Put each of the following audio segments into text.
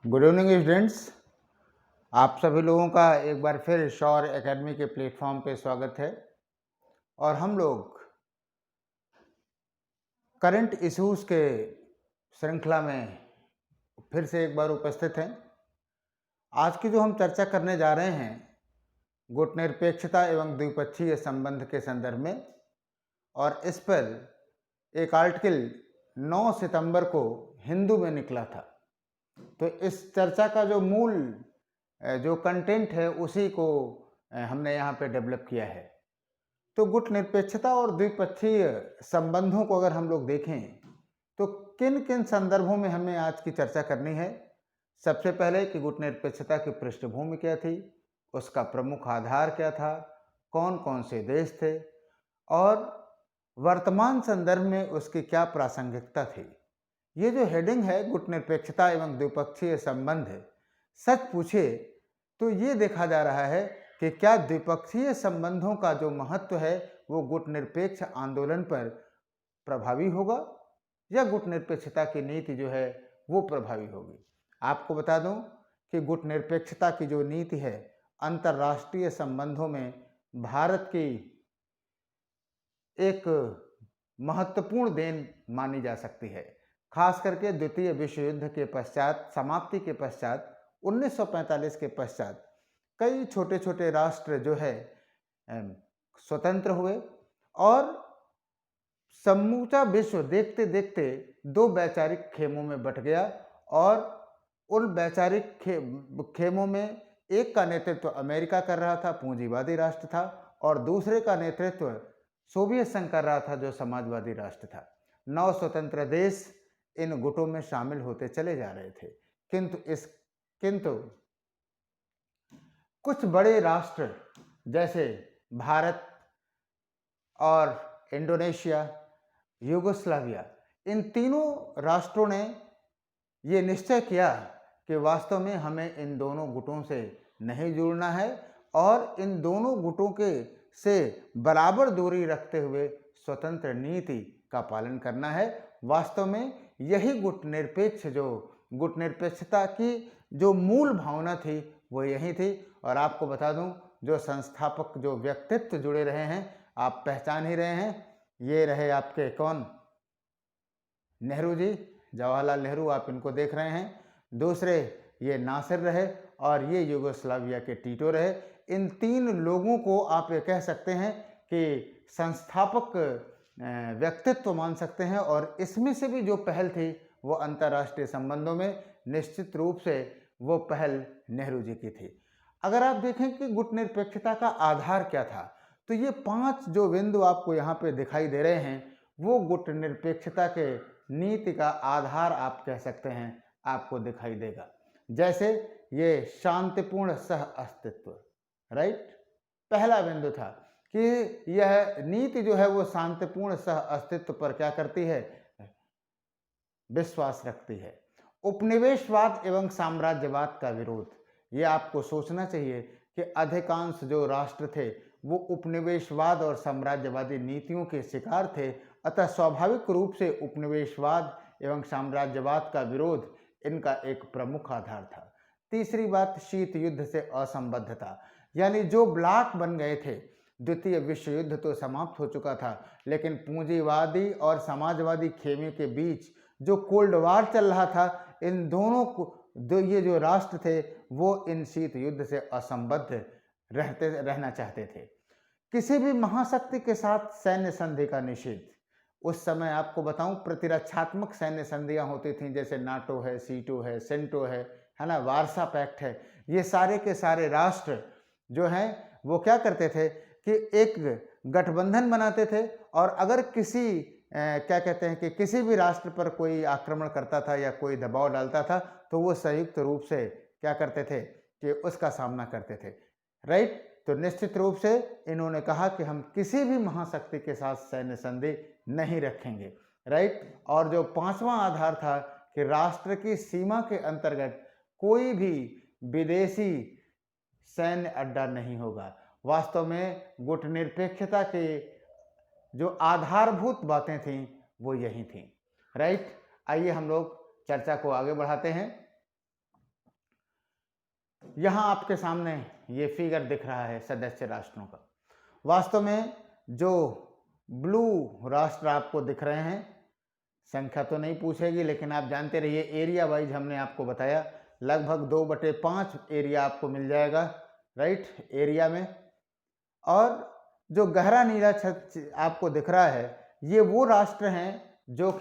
Good evening students. आप सभी लोगों का एक बार फिर शौर एकेडमी के प्लेटफॉर्म पे स्वागत है। और हम लोग करंट इश्यूज के श्रृंखला में फिर से एक बार उपस्थित हैं। आज की जो हम चर्चा करने जा रहे हैं गुटनिरपेक्षता एवं द्विपक्षीय संबंध के संदर्भ में, और इस पर एक आर्टिकल 9 सितंबर को हिंदू में निकला था। तो इस चर्चा का जो मूल जो कंटेंट है उसी को हमने यहाँ पे डेवलप किया है। तो गुटनिरपेक्षता और द्विपक्षीय संबंधों को अगर हम लोग देखें तो किन किन संदर्भों में हमें आज की चर्चा करनी है। सबसे पहले कि गुटनिरपेक्षता की पृष्ठभूमि क्या थी, उसका प्रमुख आधार क्या था, कौन कौन से देश थे और वर्तमान संदर्भ में उसकी क्या प्रासंगिकता थी। ये जो हेडिंग है गुटनिरपेक्षता एवं द्विपक्षीय संबंध, सच पूछे तो ये देखा जा रहा है कि क्या द्विपक्षीय संबंधों का जो महत्व है वो गुटनिरपेक्ष आंदोलन पर प्रभावी होगा या गुटनिरपेक्षता की नीति जो है वो प्रभावी होगी। आपको बता दूं कि गुटनिरपेक्षता की जो नीति है अंतर्राष्ट्रीय संबंधों में भारत की एक महत्वपूर्ण देन मानी जा सकती है। खास करके द्वितीय विश्व युद्ध के पश्चात, समाप्ति के पश्चात, 1945 के पश्चात कई छोटे छोटे राष्ट्र जो है स्वतंत्र हुए और समूचा विश्व देखते देखते दो वैचारिक खेमों में बंट गया। और उन वैचारिक खेमों में एक का नेतृत्व अमेरिका कर रहा था, पूंजीवादी राष्ट्र था, और दूसरे का नेतृत्व सोवियत संघ कर रहा था जो समाजवादी राष्ट्र था। 9 स्वतंत्र देश इन गुटों में शामिल होते चले जा रहे थे, किंतु कुछ बड़े राष्ट्र जैसे भारत और इंडोनेशिया, यूगोस्लाविया, इन तीनों राष्ट्रों ने ये निश्चय किया कि वास्तव में हमें इन दोनों गुटों से नहीं जुड़ना है और इन दोनों गुटों के से बराबर दूरी रखते हुए स्वतंत्र नीति का पालन करना है। वास्तव में यही गुटनिरपेक्षता की जो मूल भावना थी वो यही थी। और आपको बता दूं जो संस्थापक, जो व्यक्तित्व जुड़े रहे हैं, आप पहचान ही रहे हैं, ये रहे आपके कौन, नेहरू जी, जवाहरलाल नेहरू, आप इनको देख रहे हैं। दूसरे ये नासिर रहे और ये यूगोस्लाविया के टीटो रहे। इन तीन लोगों को आप ये कह सकते हैं कि संस्थापक व्यक्तित्व मान सकते हैं। और इसमें से भी जो पहल थी वो अंतर्राष्ट्रीय संबंधों में निश्चित रूप से वो पहल नेहरू जी की थी। अगर आप देखें कि गुटनिरपेक्षता का आधार क्या था, तो ये 5 जो बिंदु आपको यहाँ पे दिखाई दे रहे हैं वो गुटनिरपेक्षता के नीति का आधार आप कह सकते हैं, आपको दिखाई देगा। जैसे ये शांतिपूर्ण सह अस्तित्व, राइट, पहला बिंदु था कि यह नीति जो है वो शांतिपूर्ण सह अस्तित्व पर क्या करती है, विश्वास रखती है। उपनिवेशवाद एवं साम्राज्यवाद का विरोध, ये आपको सोचना चाहिए कि अधिकांश जो राष्ट्र थे वो उपनिवेशवाद और साम्राज्यवादी नीतियों के शिकार थे। अतः स्वाभाविक रूप से उपनिवेशवाद एवं साम्राज्यवाद का विरोध इनका एक प्रमुख आधार था। तीसरी बात, शीत युद्ध से असंबद्धता, यानी जो ब्लॉक बन गए थे, द्वितीय विश्व युद्ध तो समाप्त हो चुका था, लेकिन पूंजीवादी और समाजवादी खेमे के बीच जो कोल्ड वार चल रहा था, इन दोनों को ये जो राष्ट्र थे वो इन शीत युद्ध से असंबद्ध रहना चाहते थे। किसी भी महाशक्ति के साथ सैन्य संधि का निषेध। उस समय आपको बताऊं प्रतिरक्षात्मक सैन्य संधियां होती थीं, जैसे नाटो है, सीटो है, सेंटो है ना, वार्सा पैक्ट है। ये सारे के सारे राष्ट्र जो हैं वो क्या करते थे कि एक गठबंधन बनाते थे, और अगर किसी क्या कहते हैं कि किसी भी राष्ट्र पर कोई आक्रमण करता था या कोई दबाव डालता था तो वो संयुक्त रूप से क्या करते थे कि उसका सामना करते थे, राइट। तो निश्चित रूप से इन्होंने कहा कि हम किसी भी महाशक्ति के साथ सैन्य संधि नहीं रखेंगे, राइट। और जो 5वां आधार था कि राष्ट्र की सीमा के अंतर्गत कोई भी विदेशी सैन्य अड्डा नहीं होगा। वास्तव में गुटनिरपेक्षता के जो आधारभूत बातें थीं वो यही थीं, राइट। आइए हम लोग चर्चा को आगे बढ़ाते हैं। यहाँ आपके सामने ये फिगर दिख रहा है सदस्य राष्ट्रों का। वास्तव में जो ब्लू राष्ट्र आपको दिख रहे हैं, संख्या तो नहीं पूछेगी लेकिन आप जानते रहिए एरिया वाइज हमने आपको बताया लगभग 2/5 एरिया आपको मिल जाएगा, राइट, एरिया में। और जो गहरा नीला छत आपको दिख रहा है ये वो राष्ट्र हैं जो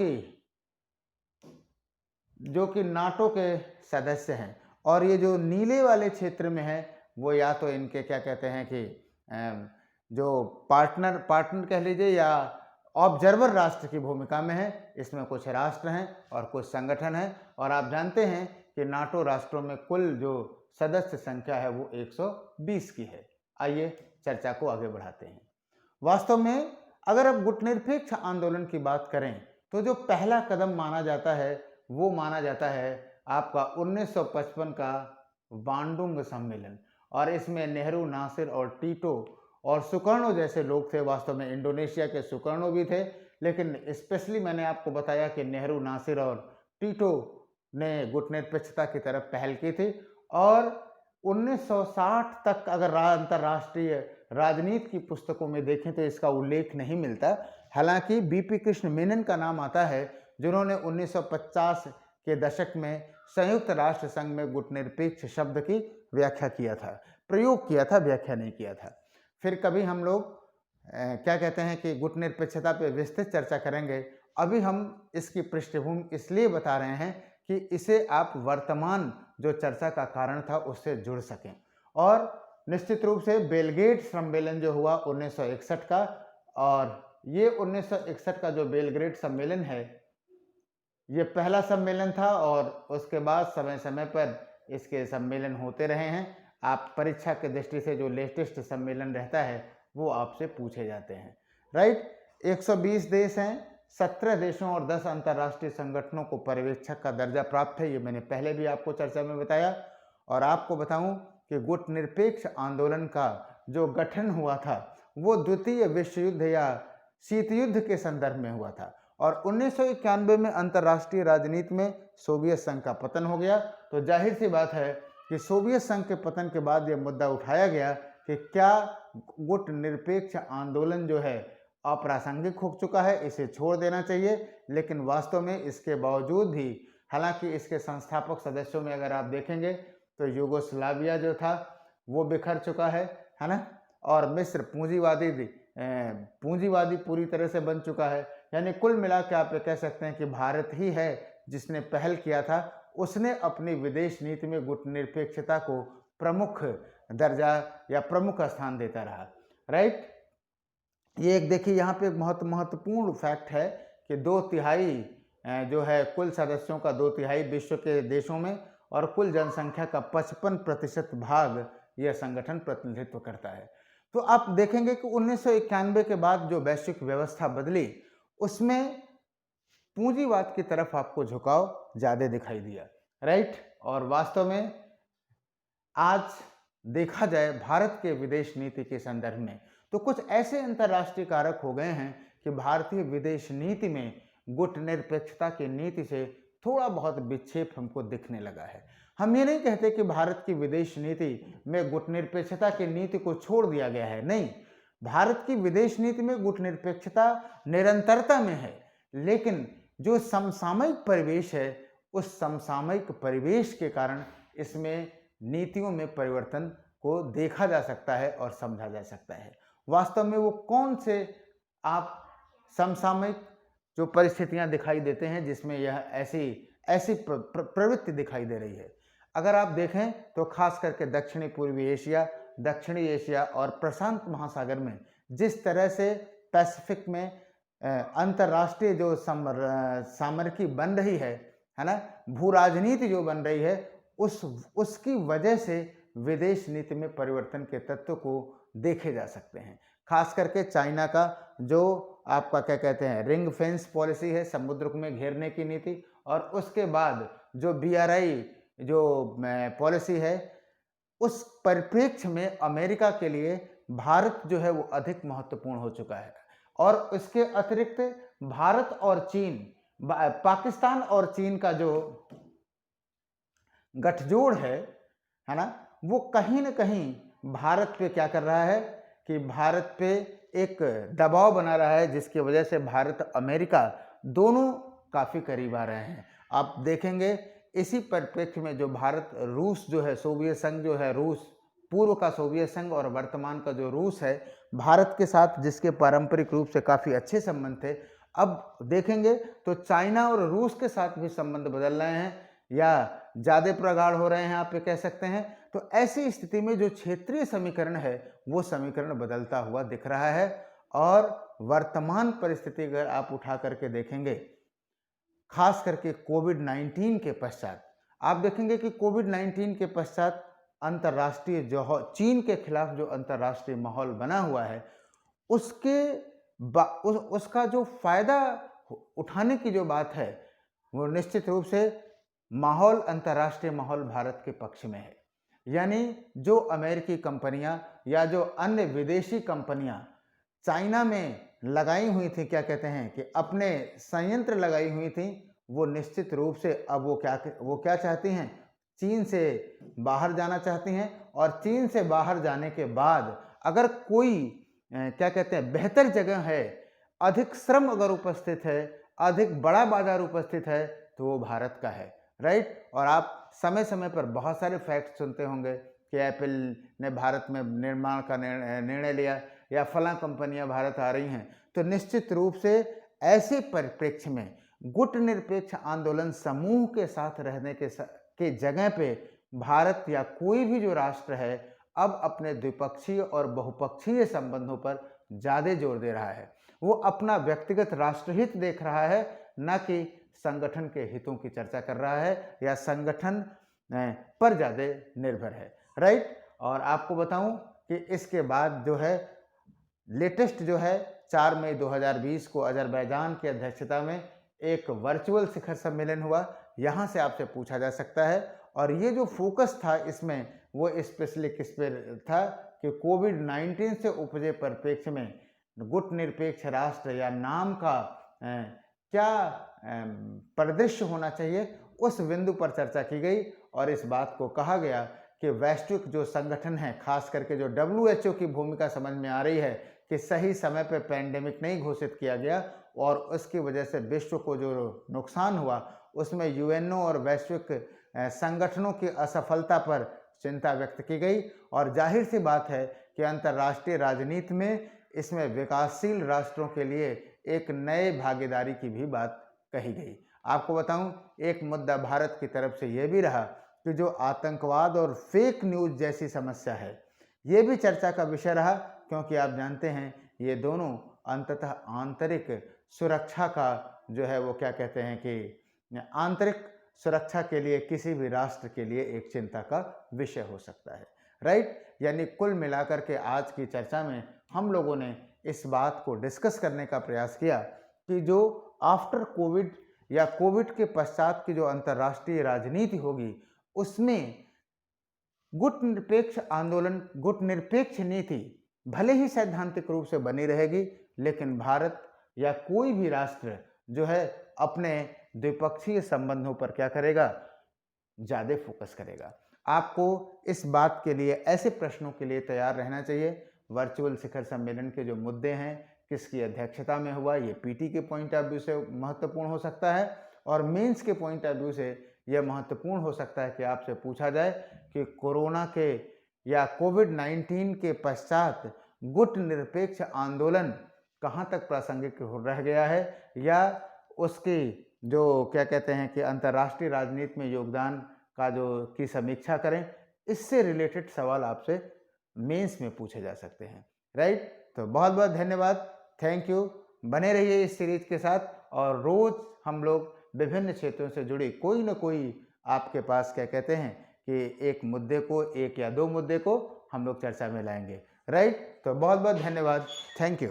कि नाटो के सदस्य हैं। और ये जो नीले वाले क्षेत्र में है वो या तो इनके क्या कहते हैं कि जो पार्टनर कह लीजिए या ऑब्जर्वर राष्ट्र की भूमिका में है। इसमें कुछ राष्ट्र हैं और कुछ संगठन हैं। और आप जानते हैं कि नाटो राष्ट्रों में कुल जो सदस्य संख्या है वो 120 की है। आइए चर्चा को आगे बढ़ाते हैं। वास्तव में अगर अब गुटनिरपेक्ष आंदोलन की बात करें तो जो पहला कदम माना जाता है वो माना जाता है आपका 1955 का बांडुंग सम्मेलन। और इसमें नेहरू, नासिर और टीटो और सुकर्णो जैसे लोग थे। वास्तव में इंडोनेशिया के सुकर्णो भी थे, लेकिन स्पेशली मैंने आपको बताया कि नेहरू, नासिर और टीटो ने गुटनिरपेक्षता की तरफ पहल की थी। और 1960 तक अगर अंतर्राष्ट्रीय राजनीति की पुस्तकों में देखें तो इसका उल्लेख नहीं मिलता। हालांकि बीपी कृष्ण मेनन का नाम आता है जिन्होंने 1950 के दशक में संयुक्त राष्ट्र संघ में गुटनिरपेक्ष शब्द की व्याख्या किया था, प्रयोग किया था, व्याख्या नहीं किया था। फिर कभी हम लोग क्या कहते हैं कि गुटनिरपेक्षता पे विस्तृत चर्चा करेंगे। अभी हम इसकी पृष्ठभूमि इसलिए बता रहे हैं कि इसे आप वर्तमान जो चर्चा का कारण था उससे जुड़ सकें। और निश्चित रूप से बेलग्रेड सम्मेलन जो हुआ 1961 का, और ये 1961 का जो बेलग्रेड सम्मेलन है ये पहला सम्मेलन था और उसके बाद समय समय पर इसके सम्मेलन होते रहे हैं। आप परीक्षा के दृष्टि से जो लेटेस्ट सम्मेलन रहता है वो आपसे पूछे जाते हैं, राइट। 120 देश हैं, 17 देशों और 10 अंतर्राष्ट्रीय संगठनों को पर्यवेक्षक का दर्जा प्राप्त है। ये मैंने पहले भी आपको चर्चा में बताया। और आपको बताऊं कि गुटनिरपेक्ष आंदोलन का जो गठन हुआ था वो द्वितीय विश्व युद्ध या शीत युद्ध के संदर्भ में हुआ था। और 1991 में अंतर्राष्ट्रीय राजनीति में सोवियत संघ का पतन हो गया। तो जाहिर सी बात है कि सोवियत संघ के पतन के बाद यह मुद्दा उठाया गया कि क्या गुटनिरपेक्ष आंदोलन जो है अप्रासंगिक हो चुका है, इसे छोड़ देना चाहिए। लेकिन वास्तव में इसके बावजूद भी, हालांकि इसके संस्थापक सदस्यों में अगर आप देखेंगे तो यूगोस्लाविया जो था वो बिखर चुका है ना। और मिस्र पूंजीवादी पूरी तरह से बन चुका है। यानी कुल मिला के आप ये कह सकते हैं कि भारत ही है जिसने पहल किया था, उसने अपनी विदेश नीति में गुटनिरपेक्षता को प्रमुख दर्जा या प्रमुख स्थान देता रहा, राइट। ये एक देखिए यहाँ पे एक महत्वपूर्ण फैक्ट है कि 2/3 जो है कुल सदस्यों का 2/3 विश्व के देशों में और कुल जनसंख्या का 55% भाग यह संगठन प्रतिनिधित्व करता है। तो आप देखेंगे कि 1991 के बाद जो वैश्विक व्यवस्था बदली उसमें पूंजीवाद की तरफ आपको झुकाव ज़्यादा दिखाई दिया, राइट। और वास्तव में आज देखा जाए भारत के विदेश नीति के संदर्भ में तो कुछ ऐसे अंतर्राष्ट्रीय कारक हो गए हैं कि भारतीय विदेश नीति में गुटनिरपेक्षता की नीति से थोड़ा बहुत विक्षेप हमको दिखने लगा है। हम ये नहीं कहते कि भारत की विदेश नीति में गुटनिरपेक्षता की नीति को छोड़ दिया गया है, नहीं। भारत की विदेश नीति में गुटनिरपेक्षता निरंतरता में है, लेकिन जो समसामयिक परिवेश है उस समसामयिक परिवेश के कारण इसमें नीतियों में परिवर्तन को देखा जा सकता है और समझा जा सकता है। वास्तव में वो कौन से आप समसामयिक जो परिस्थितियां दिखाई देते हैं जिसमें यह ऐसी प्रवृत्ति दिखाई दे रही है। अगर आप देखें तो खास करके दक्षिणी एशिया और प्रशांत महासागर में जिस तरह से पैसिफिक में अंतर्राष्ट्रीय जो सामरिकी बन रही है ना, भू राजनीति जो बन रही है, उसकी वजह से विदेश नीति में परिवर्तन के तत्व को देखे जा सकते हैं। खास करके चाइना का जो आपका क्या कहते हैं रिंग फेंस पॉलिसी है, समुद्र में घेरने की नीति, और उसके बाद जो BRI जो पॉलिसी है, उस परिप्रेक्ष्य में अमेरिका के लिए भारत जो है वो अधिक महत्वपूर्ण हो चुका है। और इसके अतिरिक्त भारत और चीन, पाकिस्तान और चीन का जो गठजोड़ है ना, वो कहीं न कहीं भारत पे क्या कर रहा है कि भारत पे एक दबाव बना रहा है, जिसकी वजह से भारत अमेरिका दोनों काफ़ी करीब आ रहे हैं। आप देखेंगे इसी परिप्रेक्ष्य में जो भारत रूस जो है, सोवियत संघ जो है, रूस पूर्व का सोवियत संघ और वर्तमान का जो रूस है, भारत के साथ जिसके पारंपरिक रूप से काफ़ी अच्छे संबंध थे, अब देखेंगे तो चाइना और रूस के साथ भी संबंध बदल रहे हैं या ज़्यादा प्रगाढ़ हो रहे हैं, आप ये कह सकते हैं। तो ऐसी स्थिति में जो क्षेत्रीय समीकरण है वो समीकरण बदलता हुआ दिख रहा है। और वर्तमान परिस्थिति अगर आप उठा करके देखेंगे, खास करके कोविड-19 के पश्चात, आप देखेंगे कि कोविड-19 के पश्चात अंतर्राष्ट्रीय जो चीन के खिलाफ जो अंतर्राष्ट्रीय माहौल बना हुआ है, उसका जो फायदा उठाने की जो बात है, वो निश्चित रूप से माहौल, अंतर्राष्ट्रीय माहौल भारत के पक्ष में है। यानी जो अमेरिकी कंपनियां या जो अन्य विदेशी कंपनियां चाइना में लगाई हुई थी, क्या कहते हैं कि अपने संयंत्र लगाई हुई थी, वो निश्चित रूप से अब वो क्या चाहती हैं, चीन से बाहर जाना चाहती हैं। और चीन से बाहर जाने के बाद अगर कोई क्या कहते हैं बेहतर जगह है, अधिक श्रम अगर उपस्थित है, अधिक बड़ा बाजार उपस्थित है, तो वो भारत का है, राइट। और आप समय समय पर बहुत सारे फैक्ट सुनते होंगे कि एप्पल ने भारत में निर्माण का निर्णय लिया या फलां कंपनियां भारत आ रही हैं। तो निश्चित रूप से ऐसे परिप्रेक्ष्य में गुटनिरपेक्ष आंदोलन समूह के साथ रहने के जगह पे भारत या कोई भी जो राष्ट्र है अब अपने द्विपक्षीय और बहुपक्षीय संबंधों पर ज़्यादा जोर दे रहा है। वो अपना व्यक्तिगत राष्ट्रहित देख रहा है, न कि संगठन के हितों की चर्चा कर रहा है या संगठन पर ज़्यादा निर्भर है, राइट। और आपको बताऊं कि इसके बाद जो है लेटेस्ट जो है 4 मई 2020 को अजरबैजान की अध्यक्षता में एक वर्चुअल शिखर सम्मेलन हुआ। यहाँ से आपसे पूछा जा सकता है, और ये जो फोकस था इसमें वो स्पेशली किस पर था कि कोविड-19 से उपजे परिप्रेक्ष्य में गुटनिरपेक्ष राष्ट्र या नाम का क्या परिदृश्य होना चाहिए, उस बिंदु पर चर्चा की गई। और इस बात को कहा गया कि वैश्विक जो संगठन है, खास करके जो WHO की भूमिका समझ में आ रही है कि सही समय पर पैंडेमिक नहीं घोषित किया गया और उसकी वजह से विश्व को जो नुकसान हुआ, उसमें UNO और वैश्विक संगठनों की असफलता पर चिंता व्यक्त की गई। और जाहिर सी बात है कि अंतर्राष्ट्रीय राजनीति में इसमें विकासशील राष्ट्रों के लिए एक नए भागीदारी की भी बात कही गई। आपको बताऊं, एक मुद्दा भारत की तरफ से यह भी रहा कि जो आतंकवाद और फेक न्यूज़ जैसी समस्या है, ये भी चर्चा का विषय रहा, क्योंकि आप जानते हैं ये दोनों अंततः आंतरिक सुरक्षा का जो है वो क्या कहते हैं कि आंतरिक सुरक्षा के लिए किसी भी राष्ट्र के लिए एक चिंता का विषय हो सकता है, राइट। यानी कुल मिलाकर के आज की चर्चा में हम लोगों ने इस बात को डिस्कस करने का प्रयास किया कि जो आफ्टर कोविड या कोविड के पश्चात की जो अंतर्राष्ट्रीय राजनीति होगी, उसमें गुटनिरपेक्ष आंदोलन, गुटनिरपेक्ष नीति भले ही सैद्धांतिक रूप से बनी रहेगी, लेकिन भारत या कोई भी राष्ट्र जो है अपने द्विपक्षीय संबंधों पर क्या करेगा, ज़्यादा फोकस करेगा। आपको इस बात के लिए, ऐसे प्रश्नों के लिए तैयार रहना चाहिए। वर्चुअल शिखर सम्मेलन के जो मुद्दे हैं, किसकी अध्यक्षता में हुआ, ये PT के पॉइंट ऑफ व्यू से महत्वपूर्ण हो सकता है और मेंस के पॉइंट ऑफ व्यू से यह महत्वपूर्ण हो सकता है कि आपसे पूछा जाए कि कोरोना के या कोविड-19 के पश्चात गुटनिरपेक्ष आंदोलन कहाँ तक प्रासंगिक रह गया है, या उसकी जो क्या कहते हैं कि अंतर्राष्ट्रीय राजनीति में योगदान का जो की समीक्षा करें। इससे रिलेटेड सवाल आपसे मेंस में पूछे जा सकते हैं, राइट। तो बहुत बहुत धन्यवाद, थैंक यू। बने रहिए इस सीरीज के साथ, और रोज़ हम लोग विभिन्न क्षेत्रों से जुड़ी कोई ना कोई आपके पास क्या कहते हैं कि एक मुद्दे को, एक या दो मुद्दे को हम लोग चर्चा में लाएंगे, राइट। तो बहुत बहुत धन्यवाद, थैंक यू।